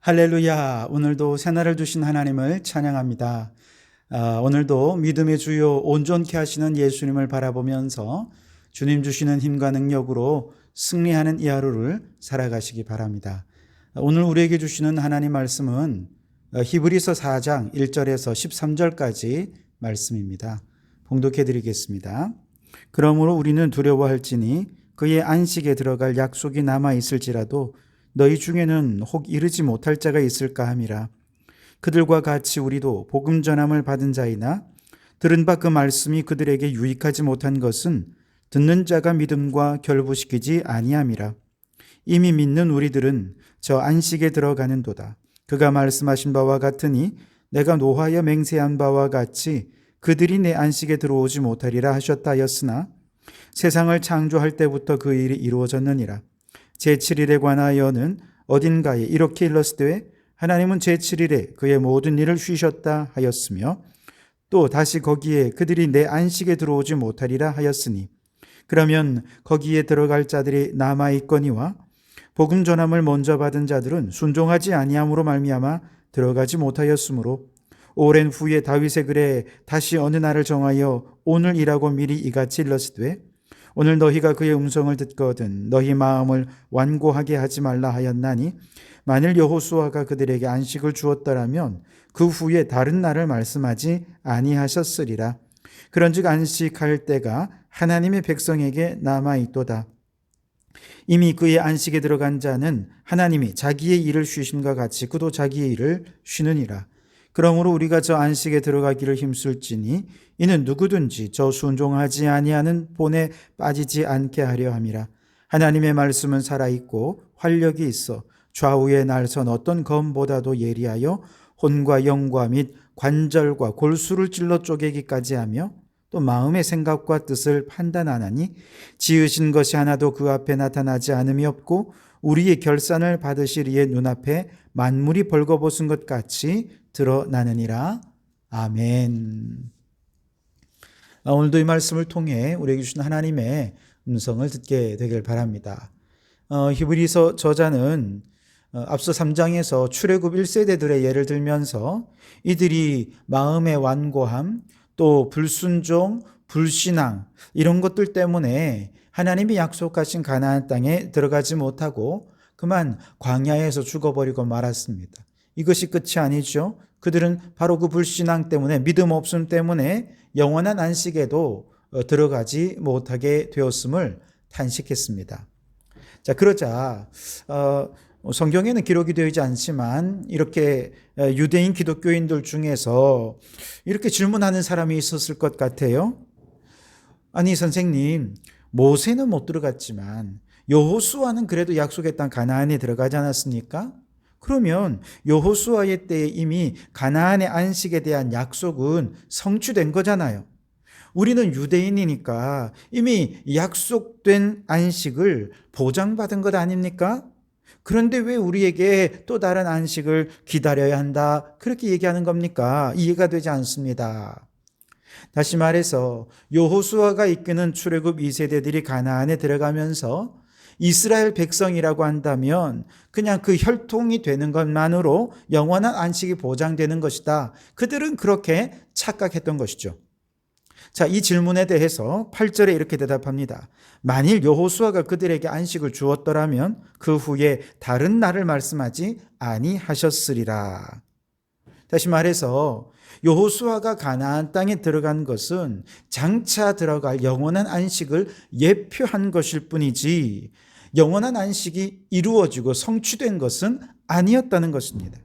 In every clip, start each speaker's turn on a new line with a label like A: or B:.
A: 할렐루야. 오늘도 새날을 주신 하나님을 찬양합니다. 오늘도 믿음의 주요 온전케 하시는 예수님을 바라보면서 주님 주시는 힘과 능력으로 승리하는 이 하루를 살아가시기 바랍니다. 오늘 우리에게 주시는 하나님 말씀은 히브리서 4장 1절에서 13절까지 말씀입니다. 봉독해 드리겠습니다. 그러므로 우리는 두려워할지니 그의 안식에 들어갈 약속이 남아 있을지라도 너희 중에는 혹 이르지 못할 자가 있을까 함이라. 그들과 같이 우리도 복음 전함을 받은 자이나 들은 바 그 말씀이 그들에게 유익하지 못한 것은 듣는 자가 믿음과 결부시키지 아니함이라. 이미 믿는 우리들은 저 안식에 들어가는도다. 그가 말씀하신 바와 같으니 내가 노하여 맹세한 바와 같이 그들이 내 안식에 들어오지 못하리라 하셨다 하였으나 세상을 창조할 때부터 그 일이 이루어졌느니라. 제7일에 관하여는 어딘가에 이렇게 일렀으되 하나님은 제7일에 그의 모든 일을 쉬셨다 하였으며 또 다시 거기에 그들이 내 안식에 들어오지 못하리라 하였으니 그러면 거기에 들어갈 자들이 남아있거니와 복음 전함을 먼저 받은 자들은 순종하지 아니함으로 말미암아 들어가지 못하였으므로 오랜 후에 다윗의 글에 다시 어느 날을 정하여 오늘이라고 미리 이같이 일렀으되 오늘 너희가 그의 음성을 듣거든 너희 마음을 완고하게 하지 말라 하였나니 만일 여호수아가 그들에게 안식을 주었더라면 그 후에 다른 날을 말씀하지 아니하셨으리라. 그런즉 안식할 때가 하나님의 백성에게 남아있도다. 이미 그의 안식에 들어간 자는 하나님이 자기의 일을 쉬심과 같이 그도 자기의 일을 쉬느니라. 그러므로 우리가 저 안식에 들어가기를 힘쓸지니 이는 누구든지 저 순종하지 아니하는 본에 빠지지 않게 하려 함이라. 하나님의 말씀은 살아있고 활력이 있어 좌우에 날선 어떤 검보다도 예리하여 혼과 영과 및 관절과 골수를 찔러 쪼개기까지 하며 또 마음의 생각과 뜻을 판단하나니 지으신 것이 하나도 그 앞에 나타나지 않음이 없고 우리의 결산을 받으실 이의 눈앞에 만물이 벌거벗은 것 같이 드러나느니라. 아멘. 오늘도 이 말씀을 통해 우리에게 주신 하나님의 음성을 듣게 되길 바랍니다. 히브리서 저자는 앞서 3장에서 출애굽 1세대들의 예를 들면서 이들이 마음의 완고함, 또 불순종, 불신앙 이런 것들 때문에 하나님이 약속하신 가나안 땅에 들어가지 못하고 그만 광야에서 죽어버리고 말았습니다. 이것이 끝이 아니죠. 그들은 바로 그 불신앙 때문에 믿음 없음 때문에 영원한 안식에도 들어가지 못하게 되었음을 탄식했습니다. 자, 그러자 성경에는 기록이 되지 않지만 이렇게 유대인 기독교인들 중에서 이렇게 질문하는 사람이 있었을 것 같아요. 아니 선생님, 모세는 못 들어갔지만 여호수아는 그래도 약속의 땅 가나안에 들어가지 않았습니까? 그러면 여호수아의 때에 이미 가나안의 안식에 대한 약속은 성취된 거잖아요. 우리는 유대인이니까 이미 약속된 안식을 보장받은 것 아닙니까? 그런데 왜 우리에게 또 다른 안식을 기다려야 한다? 그렇게 얘기하는 겁니까? 이해가 되지 않습니다. 다시 말해서 여호수아가 이끄는 출애굽 2세대들이 가나안에 들어가면서 이스라엘 백성이라고 한다면 그냥 그 혈통이 되는 것만으로 영원한 안식이 보장되는 것이다. 그들은 그렇게 착각했던 것이죠. 자, 이 질문에 대해서 8절에 이렇게 대답합니다. 만일 여호수아가 그들에게 안식을 주었더라면 그 후에 다른 날을 말씀하지 아니하셨으리라. 다시 말해서 여호수아가 가나안 땅에 들어간 것은 장차 들어갈 영원한 안식을 예표한 것일 뿐이지 영원한 안식이 이루어지고 성취된 것은 아니었다는 것입니다.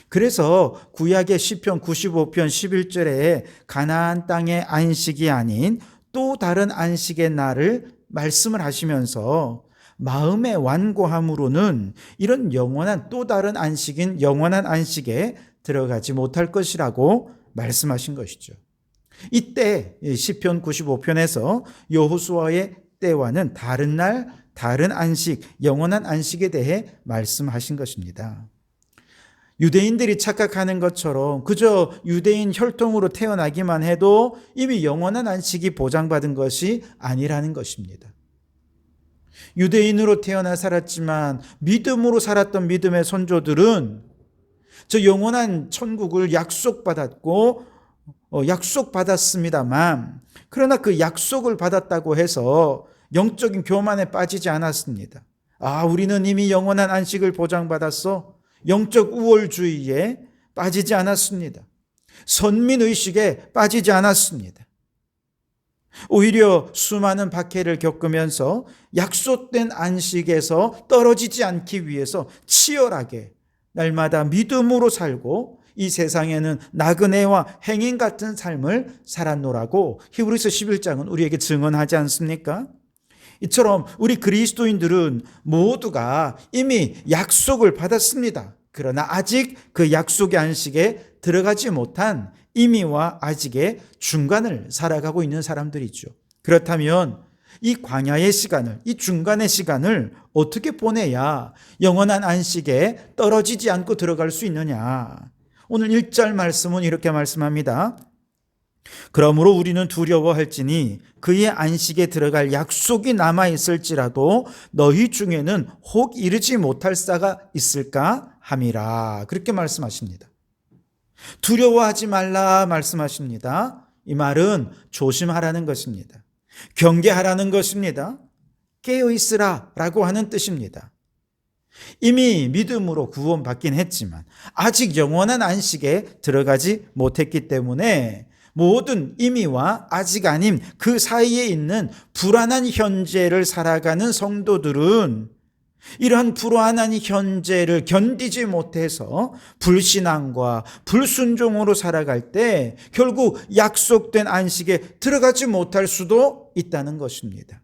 A: 그래서 구약의 시편 95편 11절에 가나안 땅의 안식이 아닌 또 다른 안식의 날을 말씀을 하시면서 마음의 완고함으로는 이런 영원한 또 다른 안식인 영원한 안식에 들어가지 못할 것이라고 말씀하신 것이죠. 이때 시편 95편에서 여호수아의 때와는 다른 날, 다른 안식, 영원한 안식에 대해 말씀하신 것입니다. 유대인들이 착각하는 것처럼 그저 유대인 혈통으로 태어나기만 해도 이미 영원한 안식이 보장받은 것이 아니라는 것입니다. 유대인으로 태어나 살았지만 믿음으로 살았던 믿음의 선조들은 저 영원한 천국을 약속받았고 약속받았습니다만, 그러나 그 약속을 받았다고 해서 영적인 교만에 빠지지 않았습니다. 우리는 이미 영원한 안식을 보장받았어. 영적 우월주의에 빠지지 않았습니다. 선민의식에 빠지지 않았습니다. 오히려 수많은 박해를 겪으면서 약속된 안식에서 떨어지지 않기 위해서 치열하게 날마다 믿음으로 살고 이 세상에는 나그네와 행인 같은 삶을 살았노라고 히브리서 11장은 우리에게 증언하지 않습니까? 이처럼 우리 그리스도인들은 모두가 이미 약속을 받았습니다. 그러나 아직 그 약속의 안식에 들어가지 못한 이미와 아직의 중간을 살아가고 있는 사람들이죠. 그렇다면 이 광야의 시간을, 이 중간의 시간을 어떻게 보내야 영원한 안식에 떨어지지 않고 들어갈 수 있느냐? 오늘 1절 말씀은 이렇게 말씀합니다. 그러므로 우리는 두려워할지니 그의 안식에 들어갈 약속이 남아있을지라도 너희 중에는 혹 이르지 못할 자가 있을까 함이라. 그렇게 말씀하십니다. 두려워하지 말라 말씀하십니다. 이 말은 조심하라는 것입니다. 경계하라는 것입니다. 깨어있으라 라고 하는 뜻입니다. 이미 믿음으로 구원받긴 했지만 아직 영원한 안식에 들어가지 못했기 때문에 모든 이미와 아직 아님 그 사이에 있는 불안한 현재를 살아가는 성도들은 이러한 불안한 현재를 견디지 못해서 불신앙과 불순종으로 살아갈 때 결국 약속된 안식에 들어가지 못할 수도 있다는 것입니다.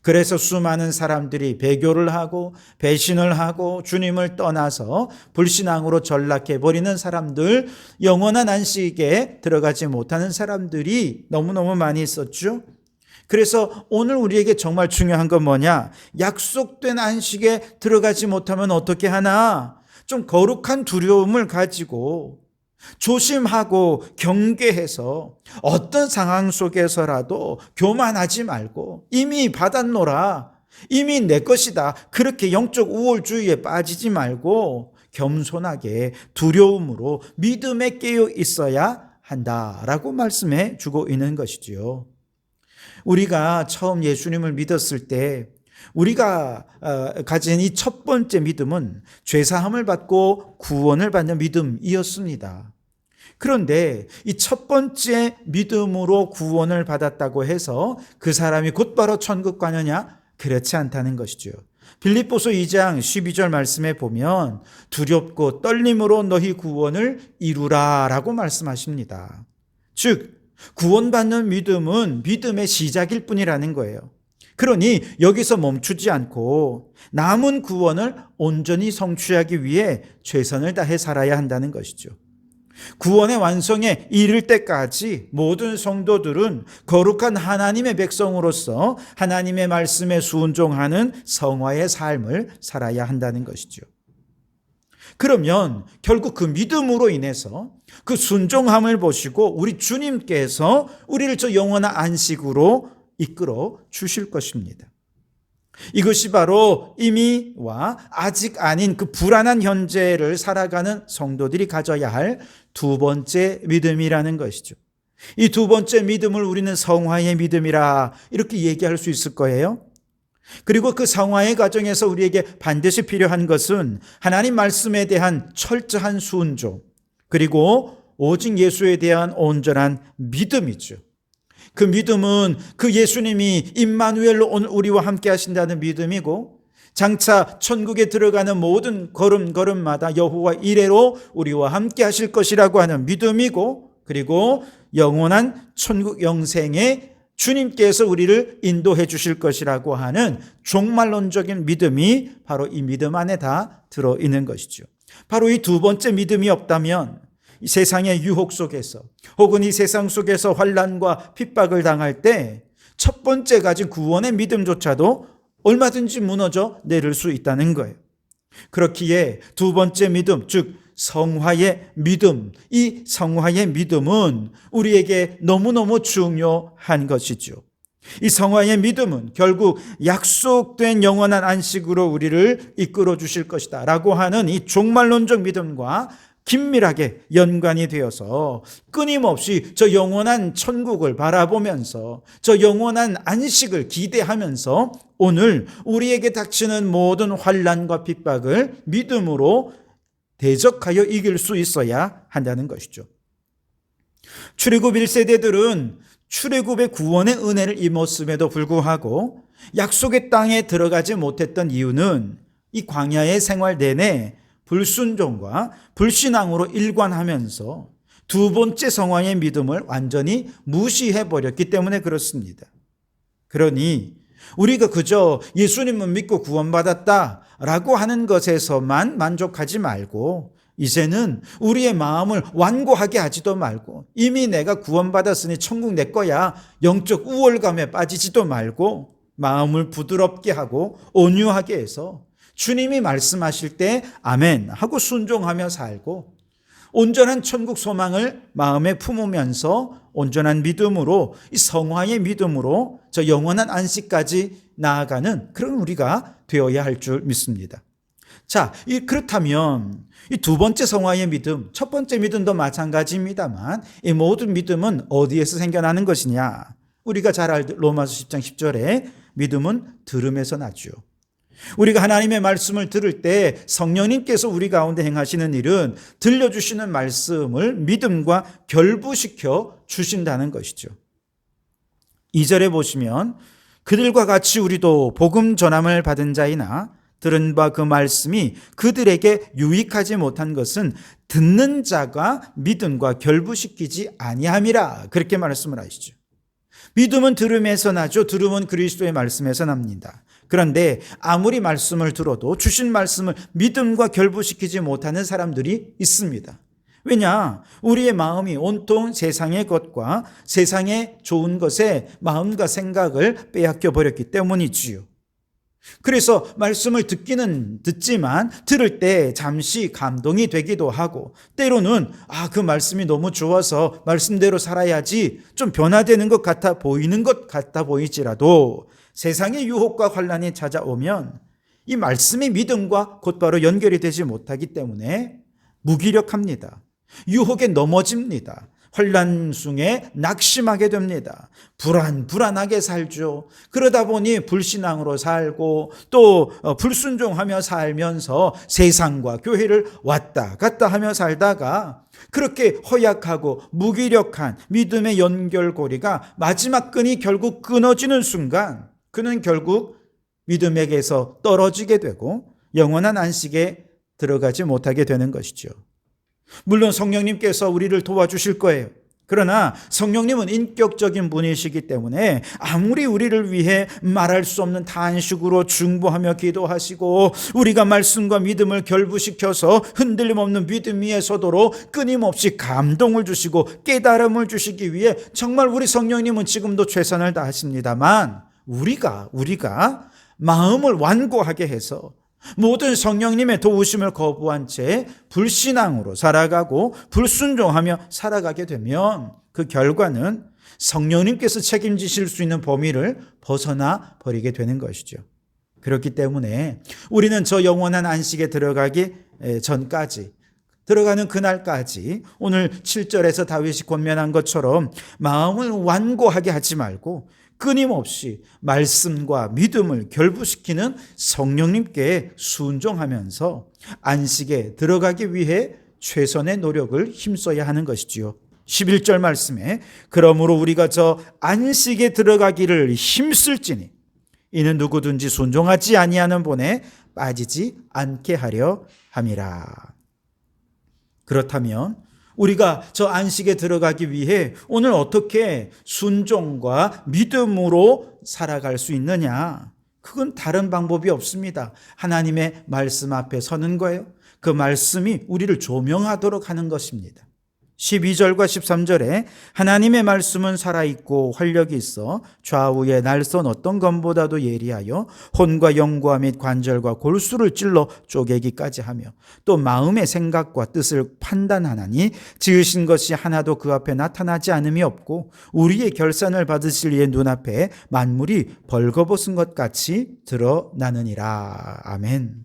A: 그래서 수많은 사람들이 배교를 하고 배신을 하고 주님을 떠나서 불신앙으로 전락해버리는 사람들, 영원한 안식에 들어가지 못하는 사람들이 너무너무 많이 있었죠. 그래서 오늘 우리에게 정말 중요한 건 뭐냐? 약속된 안식에 들어가지 못하면 어떻게 하나? 좀 거룩한 두려움을 가지고 조심하고 경계해서 어떤 상황 속에서라도 교만하지 말고 이미 받았노라, 이미 내 것이다, 그렇게 영적 우월주의에 빠지지 말고 겸손하게 두려움으로 믿음에 깨어 있어야 한다라고 말씀해 주고 있는 것이지요. 우리가 처음 예수님을 믿었을 때 우리가 가진 이 첫 번째 믿음은 죄사함을 받고 구원을 받는 믿음이었습니다. 그런데 이 첫 번째 믿음으로 구원을 받았다고 해서 그 사람이 곧바로 천국 가느냐? 그렇지 않다는 것이죠. 빌립보서 2장 12절 말씀에 보면 두렵고 떨림으로 너희 구원을 이루라 라고 말씀하십니다. 즉 구원받는 믿음은 믿음의 시작일 뿐이라는 거예요. 그러니 여기서 멈추지 않고 남은 구원을 온전히 성취하기 위해 최선을 다해 살아야 한다는 것이죠. 구원의 완성에 이를 때까지 모든 성도들은 거룩한 하나님의 백성으로서 하나님의 말씀에 순종하는 성화의 삶을 살아야 한다는 것이죠. 그러면 결국 그 믿음으로 인해서 그 순종함을 보시고 우리 주님께서 우리를 저 영원한 안식으로 이끌어 주실 것입니다. 이것이 바로 이미와 아직 아닌 그 불안한 현재를 살아가는 성도들이 가져야 할 두 번째 믿음이라는 것이죠. 이 두 번째 믿음을 우리는 성화의 믿음이라 이렇게 얘기할 수 있을 거예요. 그리고 그 성화의 과정에서 우리에게 반드시 필요한 것은 하나님 말씀에 대한 철저한 순종, 그리고 오직 예수에 대한 온전한 믿음이죠. 그 믿음은 그 예수님이 임마누엘로 오늘 우리와 함께 하신다는 믿음이고, 장차 천국에 들어가는 모든 걸음걸음마다 여호와 이레로 우리와 함께 하실 것이라고 하는 믿음이고, 그리고 영원한 천국 영생에 주님께서 우리를 인도해 주실 것이라고 하는 종말론적인 믿음이 바로 이 믿음 안에 다 들어있는 것이죠. 바로 이 두 번째 믿음이 없다면 이 세상의 유혹 속에서 혹은 이 세상 속에서 환난과 핍박을 당할 때 첫 번째 가진 구원의 믿음조차도 얼마든지 무너져 내릴 수 있다는 거예요. 그렇기에 두 번째 믿음, 즉 성화의 믿음, 이 성화의 믿음은 우리에게 너무너무 중요한 것이죠. 이 성화의 믿음은 결국 약속된 영원한 안식으로 우리를 이끌어 주실 것이다 라고 하는 이 종말론적 믿음과 긴밀하게 연관이 되어서 끊임없이 저 영원한 천국을 바라보면서 저 영원한 안식을 기대하면서 오늘 우리에게 닥치는 모든 환난과 핍박을 믿음으로 대적하여 이길 수 있어야 한다는 것이죠. 출애굽 1세대들은 출애굽의 구원의 은혜를 입었음에도 불구하고 약속의 땅에 들어가지 못했던 이유는 이 광야의 생활 내내 불순종과 불신앙으로 일관하면서 두 번째 성화의 믿음을 완전히 무시해버렸기 때문에 그렇습니다. 그러니 우리가 그저 예수님을 믿고 구원받았다라고 하는 것에서만 만족하지 말고 이제는 우리의 마음을 완고하게 하지도 말고 이미 내가 구원받았으니 천국 내 거야 영적 우월감에 빠지지도 말고 마음을 부드럽게 하고 온유하게 해서 주님이 말씀하실 때 아멘 하고 순종하며 살고 온전한 천국 소망을 마음에 품으면서 온전한 믿음으로 이 성화의 믿음으로 저 영원한 안식까지 나아가는 그런 우리가 되어야 할 줄 믿습니다. 자, 그렇다면 이 두 번째 성화의 믿음, 첫 번째 믿음도 마찬가지입니다만 이 모든 믿음은 어디에서 생겨나는 것이냐? 우리가 잘 알듯 로마서 10장 10절에 믿음은 들음에서 나죠. 우리가 하나님의 말씀을 들을 때 성령님께서 우리 가운데 행하시는 일은 들려주시는 말씀을 믿음과 결부시켜 주신다는 것이죠. 2절에 보시면 그들과 같이 우리도 복음 전함을 받은 자이나 들은 바 그 말씀이 그들에게 유익하지 못한 것은 듣는 자가 믿음과 결부시키지 아니함이라 그렇게 말씀을 하시죠. 믿음은 들음에서 나죠. 들음은 그리스도의 말씀에서 납니다. 그런데 아무리 말씀을 들어도 주신 말씀을 믿음과 결부시키지 못하는 사람들이 있습니다. 왜냐? 우리의 마음이 온통 세상의 것과 세상의 좋은 것에 마음과 생각을 빼앗겨 버렸기 때문이지요. 그래서 말씀을 듣기는 듣지만 들을 때 잠시 감동이 되기도 하고 때로는 그 말씀이 너무 좋아서 말씀대로 살아야지 좀 변화되는 것 같아 보이는 것 같아 보이지라도 세상의 유혹과 환난이 찾아오면 이 말씀의 믿음과 곧바로 연결이 되지 못하기 때문에 무기력합니다. 유혹에 넘어집니다. 환난 중에 낙심하게 됩니다. 불안하게 살죠. 그러다 보니 불신앙으로 살고 또 불순종하며 살면서 세상과 교회를 왔다 갔다 하며 살다가 그렇게 허약하고 무기력한 믿음의 연결고리가 마지막 끈이 결국 끊어지는 순간 그는 결국 믿음에게서 떨어지게 되고 영원한 안식에 들어가지 못하게 되는 것이죠. 물론 성령님께서 우리를 도와주실 거예요. 그러나 성령님은 인격적인 분이시기 때문에 아무리 우리를 위해 말할 수 없는 탄식으로 중보하며 기도하시고 우리가 말씀과 믿음을 결부시켜서 흔들림 없는 믿음 위에 서도록 끊임없이 감동을 주시고 깨달음을 주시기 위해 정말 우리 성령님은 지금도 최선을 다하십니다만 우리가 마음을 완고하게 해서 모든 성령님의 도우심을 거부한 채 불신앙으로 살아가고 불순종하며 살아가게 되면 그 결과는 성령님께서 책임지실 수 있는 범위를 벗어나 버리게 되는 것이죠. 그렇기 때문에 우리는 저 영원한 안식에 들어가기 전까지 들어가는 그날까지 오늘 7절에서 다윗이 권면한 것처럼 마음을 완고하게 하지 말고 끊임없이 말씀과 믿음을 결부시키는 성령님께 순종하면서 안식에 들어가기 위해 최선의 노력을 힘써야 하는 것이지요. 11절 말씀에 그러므로 우리가 저 안식에 들어가기를 힘쓸지니 이는 누구든지 순종하지 아니하는 본에 빠지지 않게 하려 함이라. 그렇다면 우리가 저 안식에 들어가기 위해 오늘 어떻게 순종과 믿음으로 살아갈 수 있느냐? 그건 다른 방법이 없습니다. 하나님의 말씀 앞에 서는 거예요. 그 말씀이 우리를 조명하도록 하는 것입니다. 12절과 13절에 하나님의 말씀은 살아있고 활력이 있어 좌우에 날선 어떤 검보다도 예리하여 혼과 영과 및 관절과 골수를 찔러 쪼개기까지 하며 또 마음의 생각과 뜻을 판단하나니 지으신 것이 하나도 그 앞에 나타나지 않음이 없고 우리의 결산을 받으실 이의 눈앞에 만물이 벌거벗은 것 같이 드러나느니라. 아멘.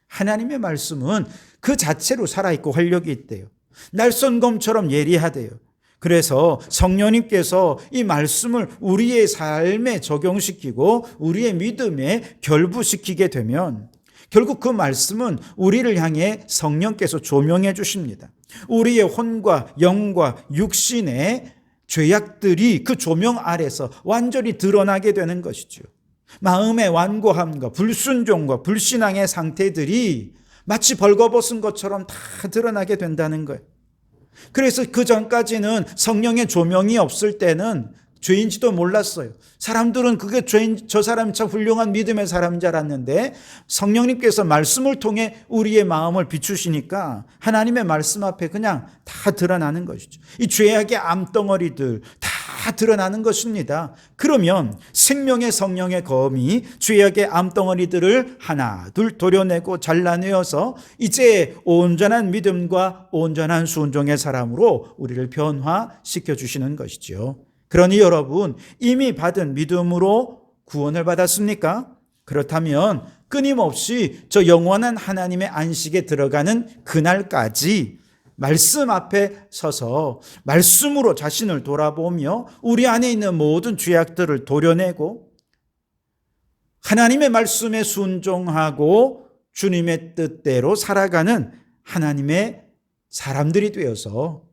A: 하나님의 말씀은 그 자체로 살아있고 활력이 있대요. 날선 검처럼 예리하대요. 그래서 성령님께서 이 말씀을 우리의 삶에 적용시키고 우리의 믿음에 결부시키게 되면 결국 그 말씀은 우리를 향해 성령께서 조명해 주십니다. 우리의 혼과 영과 육신의 죄악들이 그 조명 아래서 완전히 드러나게 되는 것이죠. 마음의 완고함과 불순종과 불신앙의 상태들이 마치 벌거벗은 것처럼 다 드러나게 된다는 거예요. 그래서 그 전까지는 성령의 조명이 없을 때는 죄인지도 몰랐어요. 사람들은 그게 저 사람이 참 훌륭한 믿음의 사람인 줄 알았는데 성령님께서 말씀을 통해 우리의 마음을 비추시니까 하나님의 말씀 앞에 그냥 다 드러나는 것이죠. 이 죄악의 암덩어리들 다 드러나는 것입니다. 그러면 생명의 성령의 검이 죄악의 암덩어리들을 하나 둘 도려내고 잘라내어서 이제 온전한 믿음과 온전한 순종의 사람으로 우리를 변화시켜 주시는 것이죠. 그러니 여러분 이미 받은 믿음으로 구원을 받았습니까? 그렇다면 끊임없이 저 영원한 하나님의 안식에 들어가는 그날까지 말씀 앞에 서서 말씀으로 자신을 돌아보며 우리 안에 있는 모든 죄악들을 도려내고 하나님의 말씀에 순종하고 주님의 뜻대로 살아가는 하나님의 사람들이 되어서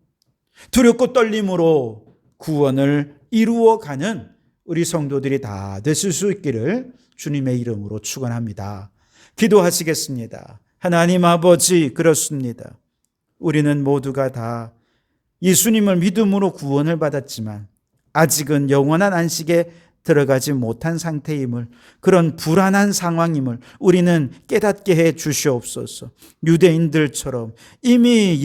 A: 두렵고 떨림으로 구원을 이루어가는 우리 성도들이 다 되실 수 있기를 주님의 이름으로 축원합니다. 기도하시겠습니다. 하나님 아버지, 그렇습니다. 우리는 모두가 다 예수님을 믿음으로 구원을 받았지만 아직은 영원한 안식에 들어가지 못한 상태임을, 그런 불안한 상황임을 우리는 깨닫게 해 주시옵소서. 유대인들처럼 이미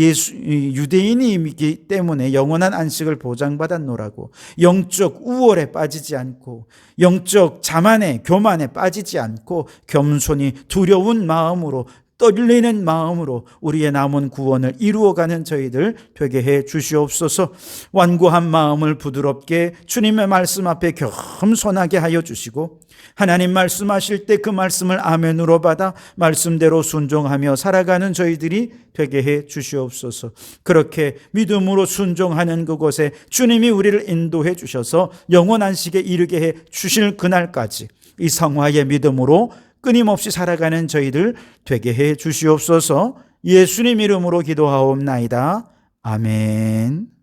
A: 유대인이기 때문에 영원한 안식을 보장받았노라고 영적 우월에 빠지지 않고 영적 자만에 교만에 빠지지 않고 겸손히 두려운 마음으로 떨리는 마음으로 우리의 남은 구원을 이루어가는 저희들 되게 해 주시옵소서. 완고한 마음을 부드럽게 주님의 말씀 앞에 겸손하게 하여 주시고 하나님 말씀하실 때 그 말씀을 아멘으로 받아 말씀대로 순종하며 살아가는 저희들이 되게 해 주시옵소서. 그렇게 믿음으로 순종하는 그곳에 주님이 우리를 인도해 주셔서 영원 안식에 이르게 해 주실 그날까지 이 성화의 믿음으로 끊임없이 살아가는 저희들 되게 해 주시옵소서. 예수님 이름으로 기도하옵나이다. 아멘.